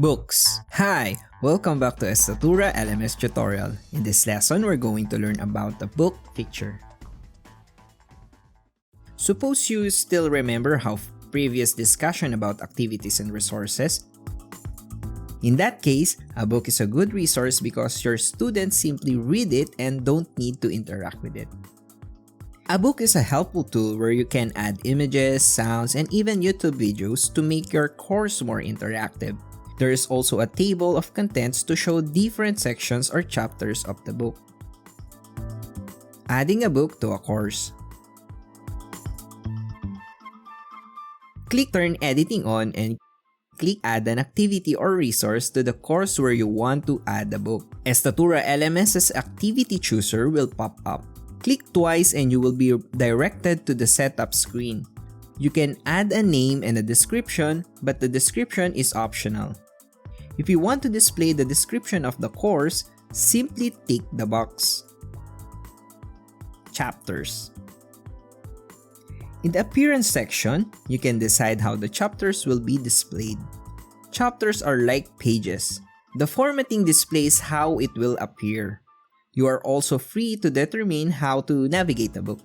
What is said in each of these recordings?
Books. Hi! Welcome back to Estatoora LMS tutorial. In this lesson, we're going to learn about the book feature. Suppose you still remember how previous discussion about activities and resources. In that case, a book is a good resource because your students simply read it and don't need to interact with it. A book is a helpful tool where you can add images, sounds, and even YouTube videos to make your course more interactive. There is also a table of contents to show different sections or chapters of the book. Adding a book to a course. Click Turn Editing on and click Add an activity or resource to the course where you want to add the book. Estatoora LMS's Activity Chooser will pop up. Click twice and you will be directed to the setup screen. You can add a name and a description, but the description is optional. If you want to display the description of the course, simply tick the box. Chapters. In the Appearance section, you can decide how the chapters will be displayed. Chapters are like pages. The formatting displays how it will appear. You are also free to determine how to navigate the book.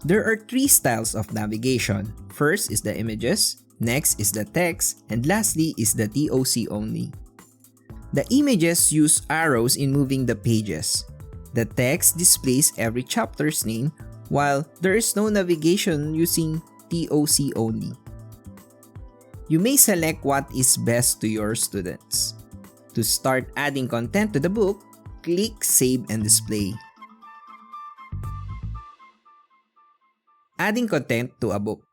There are three styles of navigation. First is the images, next is the text, and lastly is the TOC only. The images use arrows in moving the pages. The text displays every chapter's name, while there is no navigation using TOC only. You may select what is best to your students. To start adding content to the book, click Save and Display. Adding content to a book.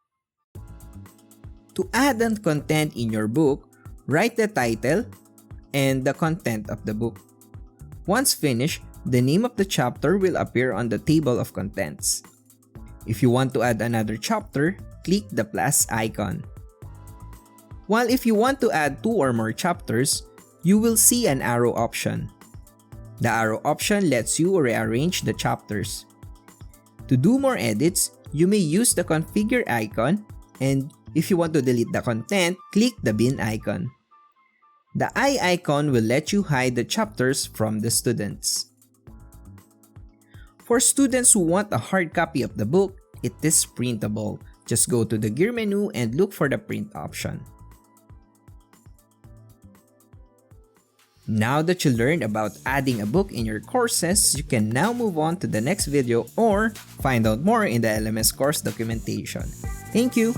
To add the content in your book, write the title and the content of the book. Once finished, the name of the chapter will appear on the table of contents. If you want to add another chapter, click the plus icon. While if you want to add 2 or more chapters, you will see an arrow option. The arrow option lets you rearrange the chapters. To do more edits, you may use the configure icon, and if you want to delete the content, click the bin icon. The eye icon will let you hide the chapters from the students. For students who want a hard copy of the book, it is printable. Just go to the gear menu and look for the print option. Now that you learned about adding a book in your courses, you can now move on to the next video or find out more in the LMS course documentation. Thank you!